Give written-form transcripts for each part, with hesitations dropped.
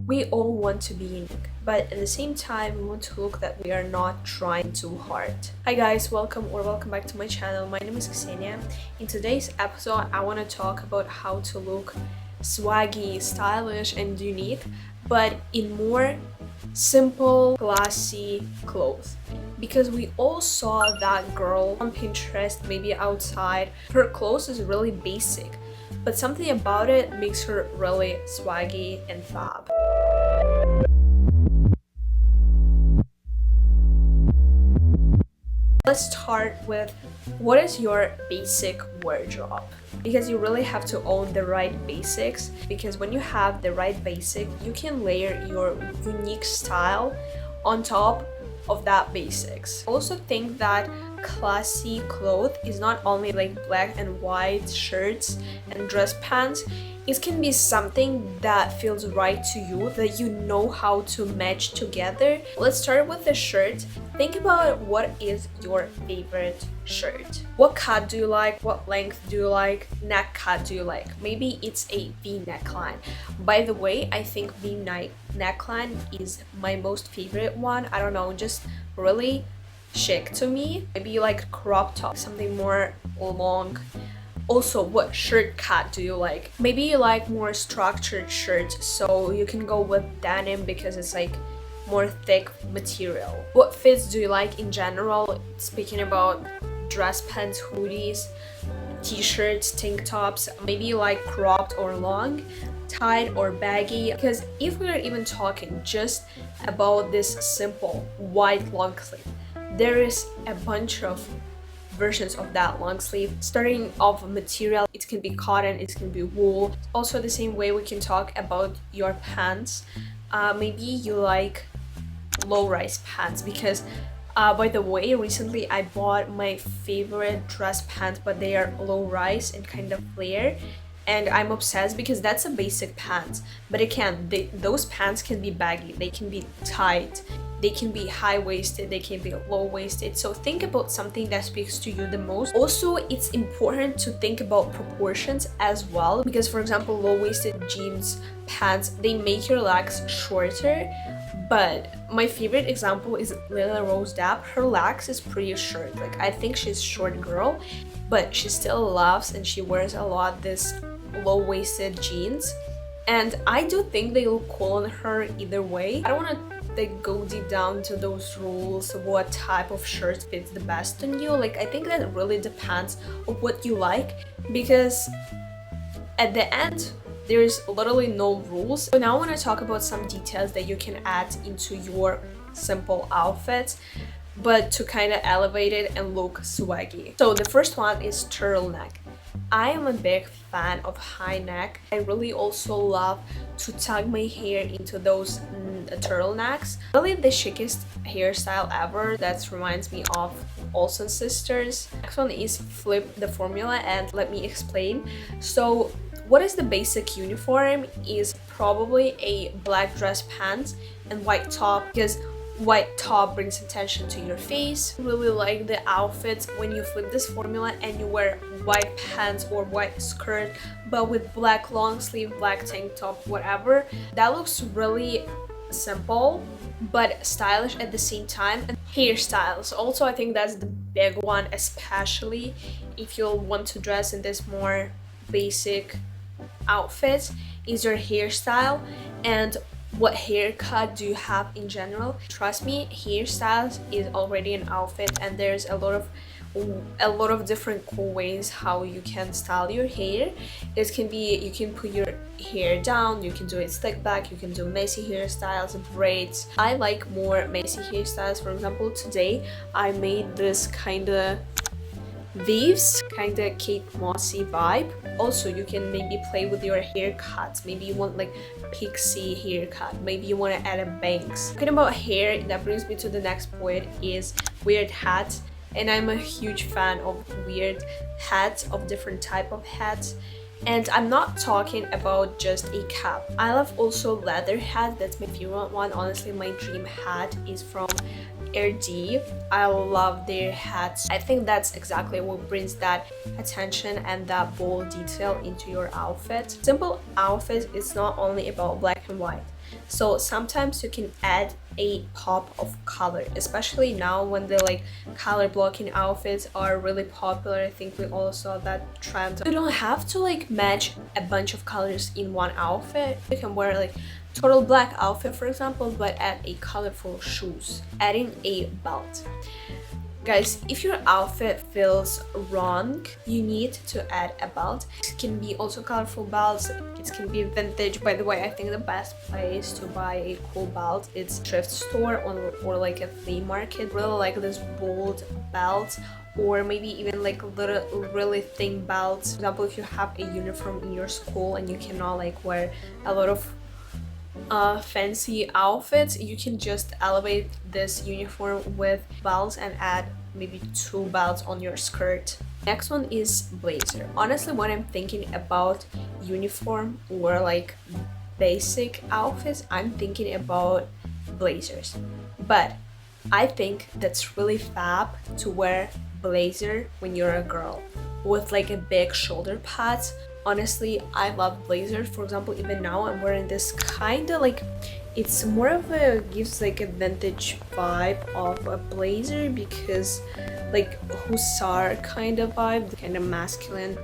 We all want to be unique, but at the same time, we want to look that we are not trying too hard. Hi guys, welcome back to my channel. My name is Ksenia. In today's episode, I want to talk about how to look swaggy, stylish, and unique, but in more simple, classy clothes. Because we all saw that girl on Pinterest, maybe outside. Her clothes is really basic, but something about it makes her really swaggy and fab. Let's start with what is your basic wardrobe? Because you really have to own the right basics, because when you have the right basic, you can layer your unique style on top of that basics. I also think that classy clothes is not only like black and white shirts and dress pants. It can be something that feels right to you, that you know how to match together. Let's start with the shirt. Think about what is your favorite shirt. What cut do you like? What length do you like? Neck cut do you like? Maybe it's a V neckline. By the way, I think V neckline is my most favorite one. I don't know, just really chic to me. Maybe you like crop top, something more long. Also, what shirt cut do you like? Maybe you like more structured shirts, so you can go with denim because it's like more thick material. What fits do you like in general? Speaking about dress pants, hoodies, t-shirts, tank tops. Maybe you like cropped or long, tight or baggy. Because if we're even talking just about this simple white long sleeve, there is a bunch of versions of that long sleeve. Starting off material, it can be cotton, it can be wool. Also the same way we can talk about your pants. Maybe you like low-rise pants, because by the way, recently I bought my favorite dress pants, but they are low-rise and kind of flare, and I'm obsessed because that's a basic pants. But again, those pants can be baggy, they can be tight, they can be high-waisted, they can be low-waisted. So think about something that speaks to you the most. Also, it's important to think about proportions as well, because for example, low-waisted jeans pants, they make your legs shorter. But my favorite example is Lila Rose Depp. Her legs is pretty short. Like, I think she's a short girl, but she still loves and she wears a lot this low-waisted jeans. And I do think they look cool on her either way. I don't want to go deep down to those rules, what type of shirt fits the best on you. Like, I think that really depends on what you like, because at the end, there's literally no rules. So now I want to talk about some details that you can add into your simple outfits, but to kind of elevate it and look swaggy. So the first one is turtleneck. I am a big fan of high neck. I really also love to tuck my hair into those turtlenecks. Really the chicest hairstyle ever. That reminds me of Olsen sisters. Next one is flip the formula, and let me explain. So what is the basic uniform is probably a black dress pants and white top, because white top brings attention to your face. I really like the outfits when you flip this formula and you wear white pants or white skirt, but with black long sleeve, black tank top, whatever. That looks really simple but stylish at the same time. And hairstyles also, I think that's the big one, especially if you want to dress in this more basic outfit, is your hairstyle and what haircut do you have in general. Trust me, hairstyles is already an outfit, and there's a lot of different cool ways how you can style your hair. It can be, you can put your hair down, you can do it slick back, you can do messy hairstyles, braids. I like more messy hairstyles. For example, today I made this kind of waves, kind of Kate Mossy vibe. Also, you can maybe play with your haircuts. Maybe you want like pixie haircut, maybe you want to add a bangs. Talking about hair, that brings me to the next point, is weird hats. And I'm a huge fan of weird hats, of different type of hats. And I'm not talking about just a cap. I love also leather hat. That's my favorite one. Honestly, my dream hat is from RD. I love their hats. I think that's exactly what brings that attention and that bold detail into your outfit. Simple outfit is not only about black and white. So sometimes you can add a pop of color, especially now when the like color blocking outfits are really popular. I think we all saw that trend. You don't have to like match a bunch of colors in one outfit. You can wear like total black outfit, for example, but add a colorful shoes, adding a belt. Guys, if your outfit feels wrong, you need to add a belt. It can be also colorful belts, it can be vintage. By the way, I think the best place to buy a cool belt is thrift store or like a flea market. Really like this bold belt, or maybe even like little really thin belts. For example, if you have a uniform in your school and you cannot like wear a lot of fancy outfits, you can just elevate this uniform with belts and add maybe 2 belts on your skirt. Next one is blazer. Honestly, when I'm thinking about uniform or like basic outfits, I'm thinking about blazers. But I think that's really fab to wear blazer when you're a girl with like a big shoulder pads. Honestly, I love blazers. For example, even now I'm wearing this kind of like, it's more of a, gives like a vintage vibe of a blazer, because like hussar kind of vibe, kind of masculine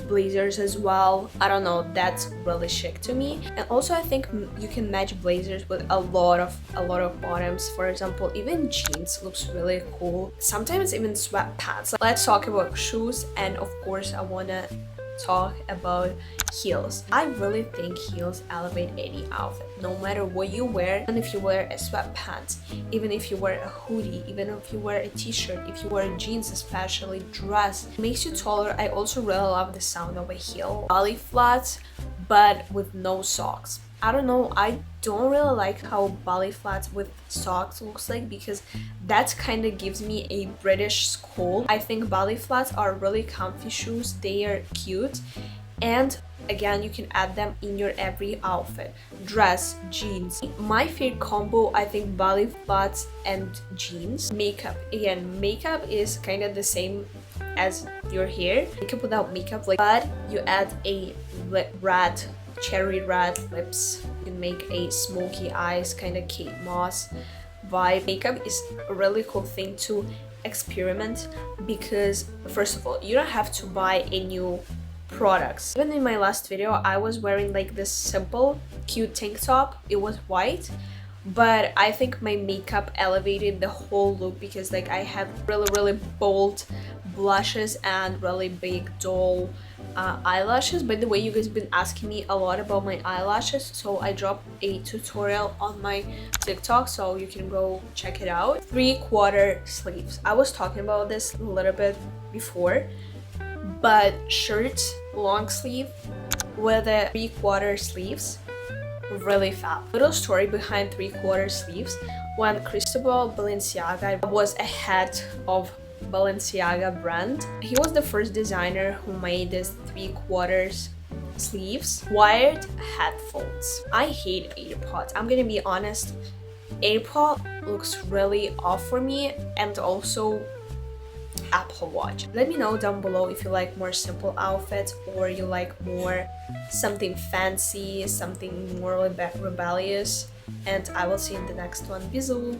blazers as well. I don't know, that's really chic to me. And also I think you can match blazers with a lot of bottoms. For example, even jeans looks really cool, sometimes even sweatpants. Let's talk about shoes, and of course I wanna talk about heels. I really think heels elevate any outfit, no matter what you wear. And if you wear a sweatpants, even if you wear a hoodie, even if you wear a t-shirt, if you wear jeans, especially dress, it makes you taller. I also really love the sound of a heel. Ballet flats, but with no socks. I don't know, I don't really like how ballet flats with socks looks like, because that kind of gives me a British school. I think ballet flats are really comfy shoes, they are cute, and again, you can add them in your every outfit. Dress, jeans. My favorite combo, I think, ballet flats and jeans. Makeup. Again, makeup is kind of the same as your hair. Makeup without makeup, like, but you add a cherry red lips. You can make a smoky eyes, kind of Kate Moss vibe. Makeup is a really cool thing to experiment, because first of all, you don't have to buy a new products. Even in my last video, I was wearing like this simple cute tank top. It was white, but I think my makeup elevated the whole look, because like I had really bold blushes and really big dull eyelashes. By the way, you guys have been asking me a lot about my eyelashes, so I dropped a tutorial on my TikTok, so you can go check it out. 3/4 sleeves. I was talking about this a little bit before, but shirt long sleeve with a 3/4 sleeves, really fab. Little story behind 3/4 sleeves. When Cristobal Balenciaga was a head of Balenciaga brand, he was the first designer who made this 3/4 sleeves wired headphones. I hate AirPods, I'm gonna be honest. AirPod looks really off for me, and also Apple Watch. Let me know down below if you like more simple outfits, or you like more something fancy, something more rebellious, and I will see you in the next one. Bisous!